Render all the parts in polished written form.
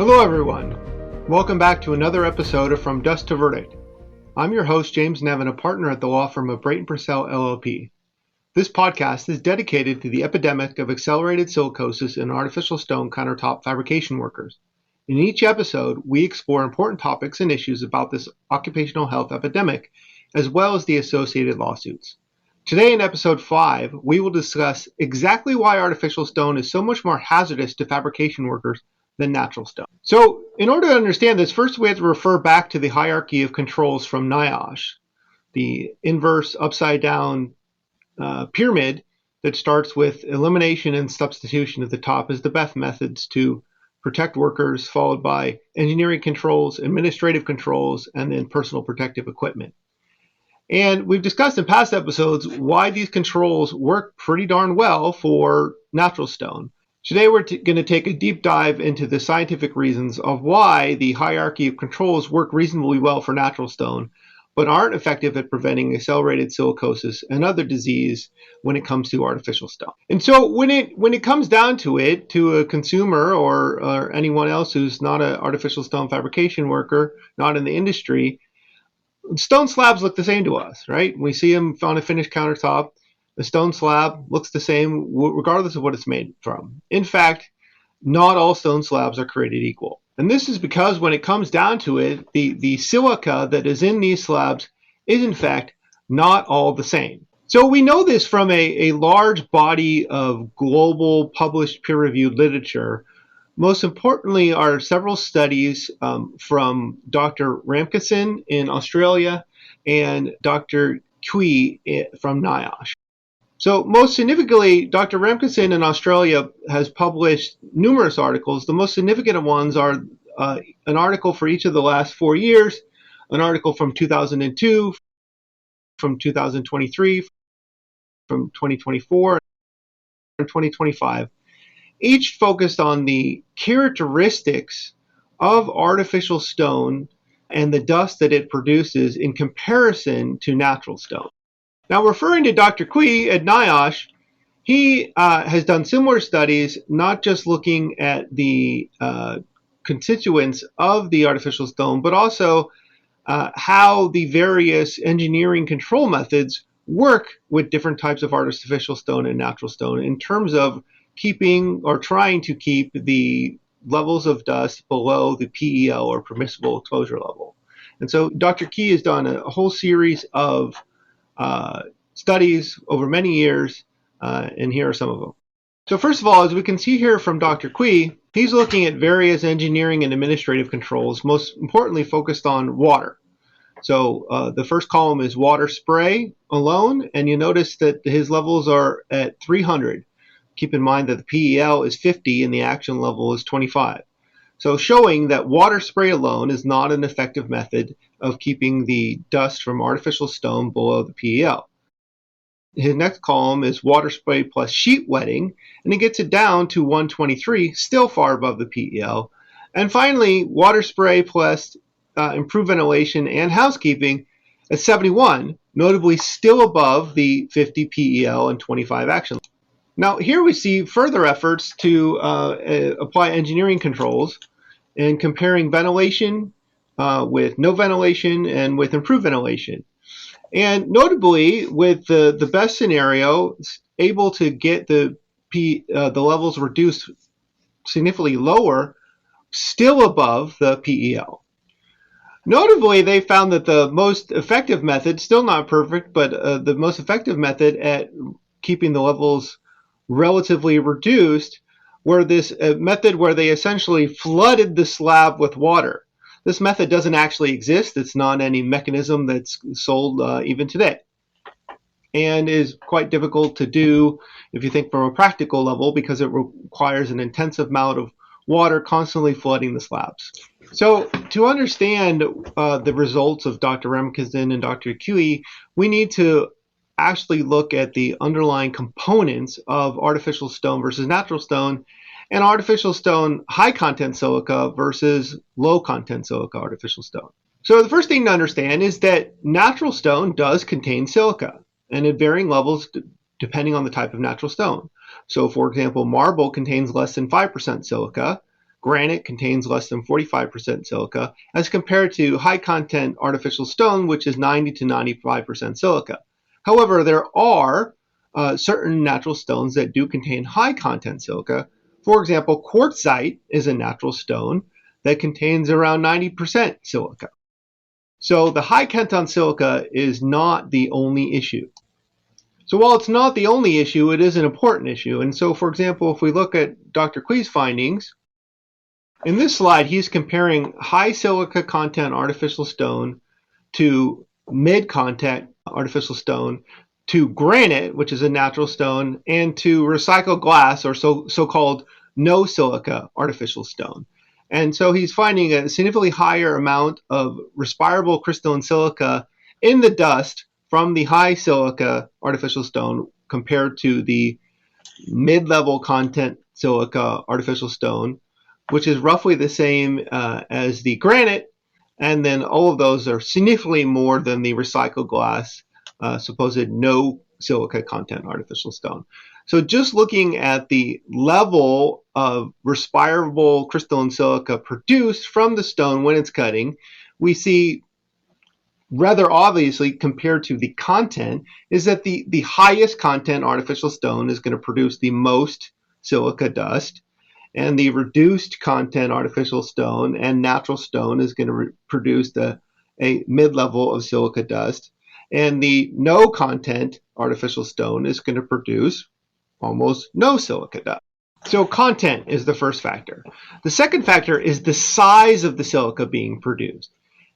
Hello everyone. Welcome back to another episode of From Dust to Verdict. I'm your host, James Nevin, a partner at the law firm of Brayton Purcell LLP. This podcast is dedicated to the epidemic of accelerated silicosis in artificial stone countertop fabrication workers. In each episode, we explore important topics and issues about this occupational health epidemic, as well as the associated lawsuits. Today in episode 5, we will discuss exactly why artificial stone is so much more hazardous to fabrication workers than natural stone. So in order to understand this, first we have to refer back to the hierarchy of controls from NIOSH, the inverse upside down pyramid that starts with elimination and substitution at the top as the best methods to protect workers, followed by engineering controls, administrative controls, and then personal protective equipment. And we've discussed in past episodes why these controls work pretty darn well for natural stone. Today we're going to take a deep dive into the scientific reasons of why the hierarchy of controls work reasonably well for natural stone, but aren't effective at preventing accelerated silicosis and other disease when it comes to artificial stone. And so when it comes down to it, to a consumer or anyone else who's not an artificial stone fabrication worker, not in the industry, stone slabs look the same to us, right? We see them on a finished countertop. The stone slab looks the same regardless of what it's made from. In fact, not all stone slabs are created equal. And this is because when it comes down to it, the silica that is in these slabs is in fact not all the same. So we know this from a large body of global published peer-reviewed literature. Most importantly are several studies from Dr. Ramkissoon in Australia and Dr. Qi from NIOSH. So most significantly, Dr. Ramkissoon in Australia has published numerous articles. The most significant ones are an article for each of the last 4 years, an article from 2002, from 2023, from 2024, and 2025. Each focused on the characteristics of artificial stone and the dust that it produces in comparison to natural stone. Now, referring to Dr. Qi at NIOSH, he has done similar studies, not just looking at the constituents of the artificial stone, but also how the various engineering control methods work with different types of artificial stone and natural stone in terms of keeping or trying to keep the levels of dust below the PEL or permissible exposure level. And so Dr. Qi has done a whole series of studies over many years, and here are some of them. So first of all, as we can see here from Dr. Qi, he's looking at various engineering and administrative controls, most importantly focused on water. So the first column is water spray alone, and you notice that his levels are at 300. Keep in mind that the PEL is 50 and the action level is 25. So showing that water spray alone is not an effective method of keeping the dust from artificial stone below the PEL. His next column is water spray plus sheet wetting, and it gets it down to 123, still far above the PEL. And finally, water spray plus improved ventilation and housekeeping at 71, notably still above the 50 PEL and 25 action. Now here we see further efforts to apply engineering controls and comparing ventilation with no ventilation and with improved ventilation. And notably, with the best scenario, able to get the levels reduced significantly lower, still above the PEL. Notably, they found that the most effective method, still not perfect, but the most effective method at keeping the levels relatively reduced were this method where they essentially flooded the slab with water. This method doesn't actually exist. It's not any mechanism that's sold even today, and is quite difficult to do if you think from a practical level, because it requires an intensive amount of water constantly flooding the slabs. So to understand the results of Dr. Ramkissoon and Dr. Qi, we need to actually look at the underlying components of artificial stone versus natural stone, and artificial stone high content silica versus low content silica artificial stone. So the first thing to understand is that natural stone does contain silica, and at varying levels depending on the type of natural stone. So for example, marble contains less than 5% silica, granite contains less than 45% silica, as compared to high content artificial stone, which is 90 to 95% silica. However, there are certain natural stones that do contain high content silica. For example, quartzite is a natural stone that contains around 90% silica. So the high content silica is not the only issue. So while it's not the only issue, it is an important issue. And so, for example, if we look at Dr. Qi's findings, in this slide, he's comparing high silica content artificial stone to mid-content artificial stone, to granite, which is a natural stone, and to recycled glass, or so-called no silica artificial stone. And so he's finding a significantly higher amount of respirable crystalline silica in the dust from the high silica artificial stone compared to the mid-level content silica artificial stone, which is roughly the same as the granite, and then all of those are significantly more than the recycled glass supposed no silica content artificial stone. So just looking at the level of respirable crystalline silica produced from the stone when it's cutting, we see rather obviously compared to the content is that the highest content artificial stone is going to produce the most silica dust, and the reduced content artificial stone and natural stone is going to produce a mid-level of silica dust, and the no content artificial stone is going to produce almost no silica dust. So content is the first factor. The second factor is the size of the silica being produced.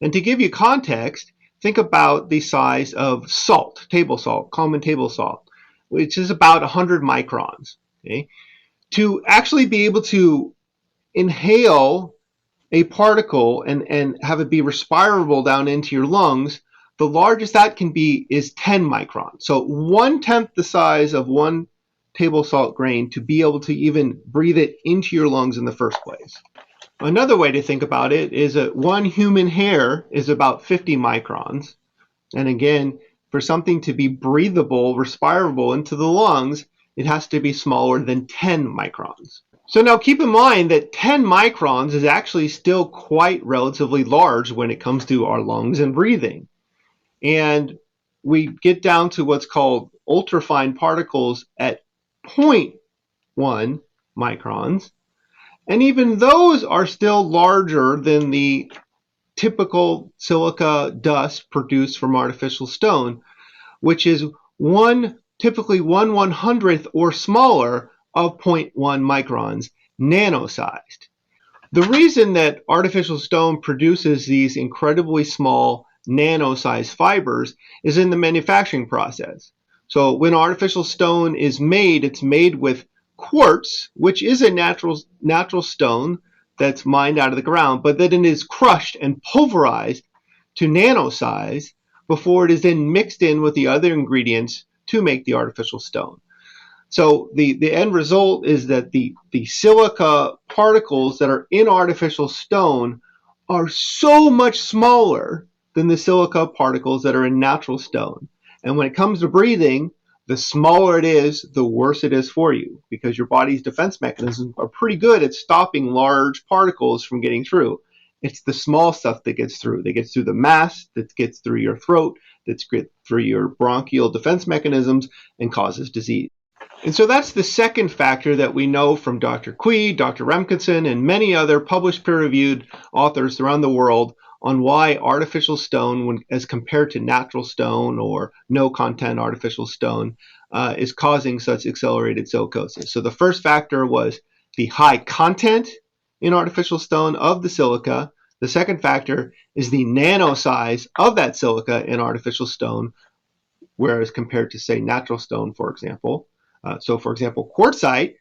And to give you context, think about the size of salt, table salt, common table salt, which is about 100 microns. Okay? To actually be able to inhale a particle and have it be respirable down into your lungs, the largest that can be is 10 microns. So 1/10 the size of one table salt grain to be able to even breathe it into your lungs in the first place. Another way to think about it is that one human hair is about 50 microns. And again, for something to be breathable, respirable into the lungs, it has to be smaller than 10 microns. So now keep in mind that 10 microns is actually still quite relatively large when it comes to our lungs and breathing. And we get down to what's called ultrafine particles at 0.1 microns. And even those are still larger than the typical silica dust produced from artificial stone, which is typically 1/100th or smaller of 0.1 microns, nano-sized. The reason that artificial stone produces these incredibly small nano-sized fibers is in the manufacturing process. So when artificial stone is made, it's made with quartz, which is a natural stone that's mined out of the ground, but then it is crushed and pulverized to nano size before it is then mixed in with the other ingredients to make the artificial stone. So the end result is that the silica particles that are in artificial stone are so much smaller than the silica particles that are in natural stone. And when it comes to breathing, the smaller it is, the worse it is for you, because your body's defense mechanisms are pretty good at stopping large particles from getting through. It's the small stuff that gets through. That gets through the mass, that gets through your throat, that gets through your bronchial defense mechanisms and causes disease. And so that's the second factor that we know from Dr. Qi, Dr. Ramkissoon, and many other published peer-reviewed authors around the world on why artificial stone, as compared to natural stone or no content artificial stone, is causing such accelerated silicosis. So the first factor was the high content in artificial stone of the silica. The second factor is the nano size of that silica in artificial stone, whereas compared to, say, natural stone, for example. So for example, quartzite,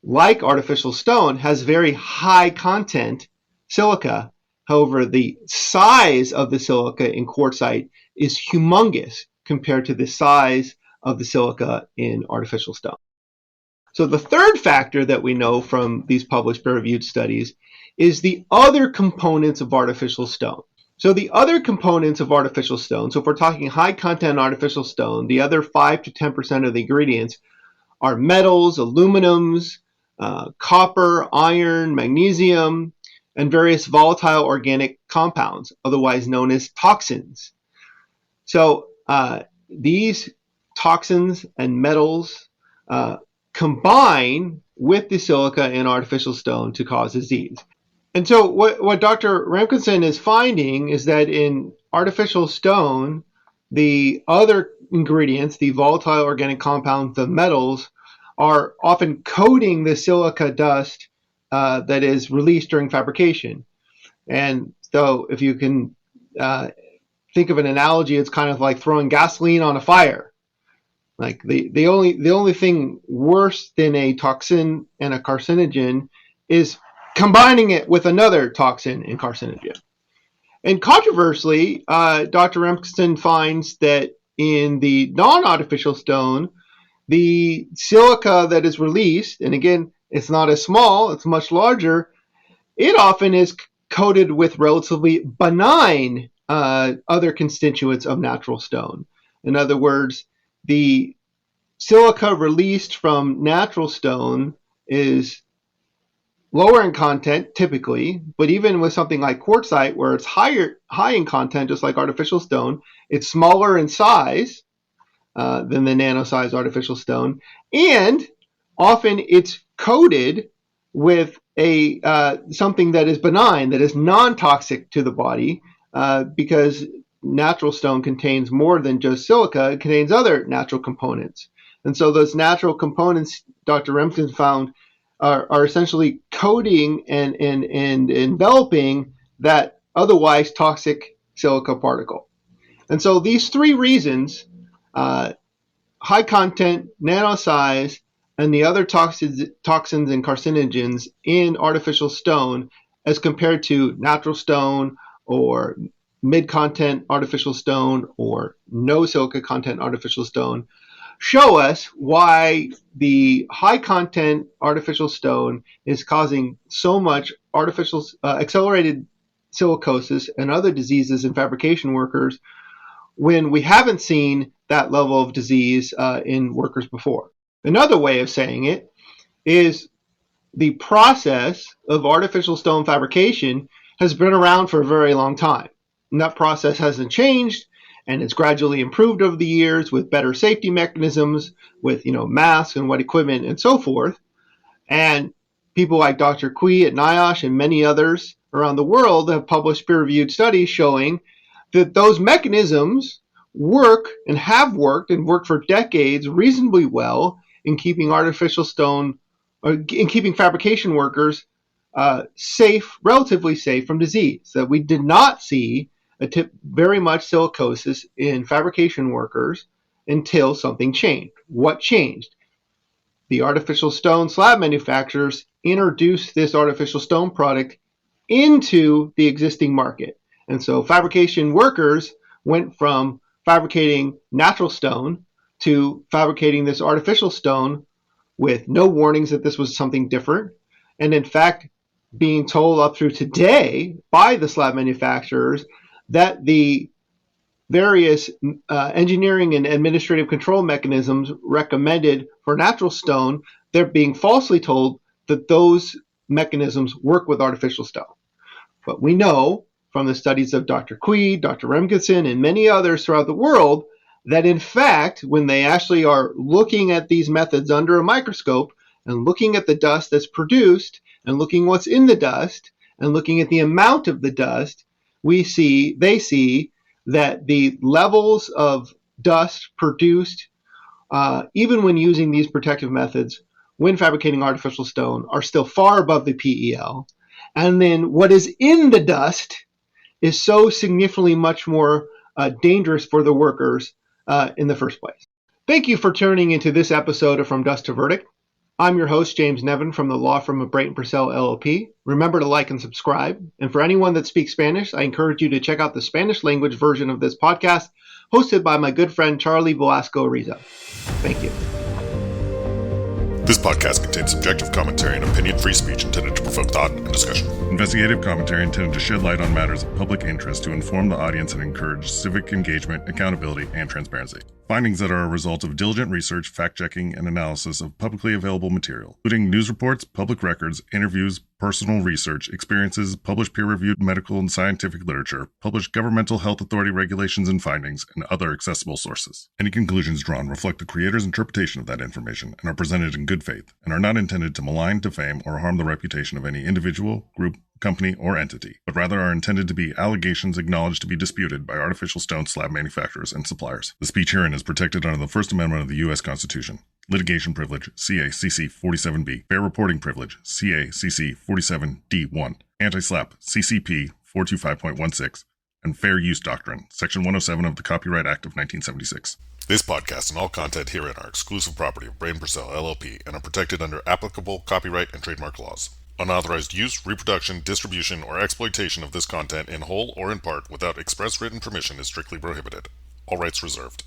like artificial stone, has very high content silica. However, the size of the silica in quartzite is humongous compared to the size of the silica in artificial stone. So the third factor that we know from these published peer-reviewed studies is the other components of artificial stone. So the other components of artificial stone, so if we're talking high content artificial stone, the other 5 to 10% of the ingredients are metals, aluminums, copper, iron, magnesium, and various volatile organic compounds, otherwise known as toxins. So these toxins and metals combine with the silica in artificial stone to cause disease. And so what Dr. Ramkissoon is finding is that in artificial stone, the other ingredients, the volatile organic compounds, the metals, are often coating the silica dust that is released during fabrication. And so if you can think of an analogy, it's kind of like throwing gasoline on a fire. Like the only thing worse than a toxin and a carcinogen is combining it with another toxin and carcinogen. And controversially, Dr. Ramkissoon finds that in the non-artificial stone, the silica that is released, and again, it's not as small, it's much larger, it often is coated with relatively benign other constituents of natural stone. In other words, the silica released from natural stone is lower in content typically, but even with something like quartzite, where it's high in content, just like artificial stone, it's smaller in size than the nano-sized artificial stone, and often it's coated with a something that is benign, that is non-toxic to the body, because natural stone contains more than just silica; it contains other natural components, and so those natural components, Dr. Ramkissoon found, are essentially coating and enveloping that otherwise toxic silica particle. And so these three reasons, high content, nano size, and the other toxins and carcinogens in artificial stone as compared to natural stone or mid-content artificial stone or no silica content artificial stone, show us why the high content artificial stone is causing so much artificial accelerated silicosis and other diseases in fabrication workers when we haven't seen that level of disease in workers before. Another way of saying it is the process of artificial stone fabrication has been around for a very long time. And that process hasn't changed, and it's gradually improved over the years with better safety mechanisms, with masks and wet equipment and so forth. And people like Dr. Qi at NIOSH and many others around the world have published peer-reviewed studies showing that those mechanisms work and have worked and worked for decades reasonably well in keeping artificial stone, or in keeping fabrication workers safe, relatively safe from disease. That we did not see very much silicosis in fabrication workers until something changed. What changed? The artificial stone slab manufacturers introduced this artificial stone product into the existing market. And so fabrication workers went from fabricating natural stone to fabricating this artificial stone with no warnings that this was something different. And in fact, being told up through today by the slab manufacturers that the various engineering and administrative control mechanisms recommended for natural stone, they're being falsely told that those mechanisms work with artificial stone. But we know from the studies of Dr. Qi, Dr. Ramkissoon, and many others throughout the world that in fact, when they actually are looking at these methods under a microscope and looking at the dust that's produced and looking what's in the dust and looking at the amount of the dust, they see that the levels of dust produced, even when using these protective methods, when fabricating artificial stone, are still far above the PEL. And then what is in the dust is so significantly much more dangerous for the workers in the first place. Thank you for tuning into this episode of From Dust to Verdict. I'm your host, James Nevin, from the law firm of Brayton Purcell LLP. Remember to like and subscribe. And for anyone that speaks Spanish, I encourage you to check out the Spanish language version of this podcast, hosted by my good friend Charlie Velasco Riza. Thank you. This podcast contains subjective commentary and opinion-free speech intended to provoke thought and discussion. Investigative commentary intended to shed light on matters of public interest to inform the audience and encourage civic engagement, accountability, and transparency. Findings that are a result of diligent research, fact-checking, and analysis of publicly available material, including news reports, public records, interviews, personal research, experiences, published peer-reviewed medical and scientific literature, published governmental health authority regulations and findings, and other accessible sources. Any conclusions drawn reflect the creator's interpretation of that information and are presented in good faith, and are not intended to malign, defame, or harm the reputation of any individual, group, company, or entity, but rather are intended to be allegations acknowledged to be disputed by artificial stone slab manufacturers and suppliers. The speech herein is protected under the First Amendment of the U.S. Constitution. Litigation privilege, CA-CC 47B. Fair reporting privilege, CA-CC 47D1. Anti-SLAPP, CCP 425.16. And fair use doctrine, Section 107 of the Copyright Act of 1976. This podcast and all content herein are exclusive property of Brayton Purcell LLP and are protected under applicable copyright and trademark laws. Unauthorized use, reproduction, distribution, or exploitation of this content in whole or in part without express written permission is strictly prohibited. All rights reserved.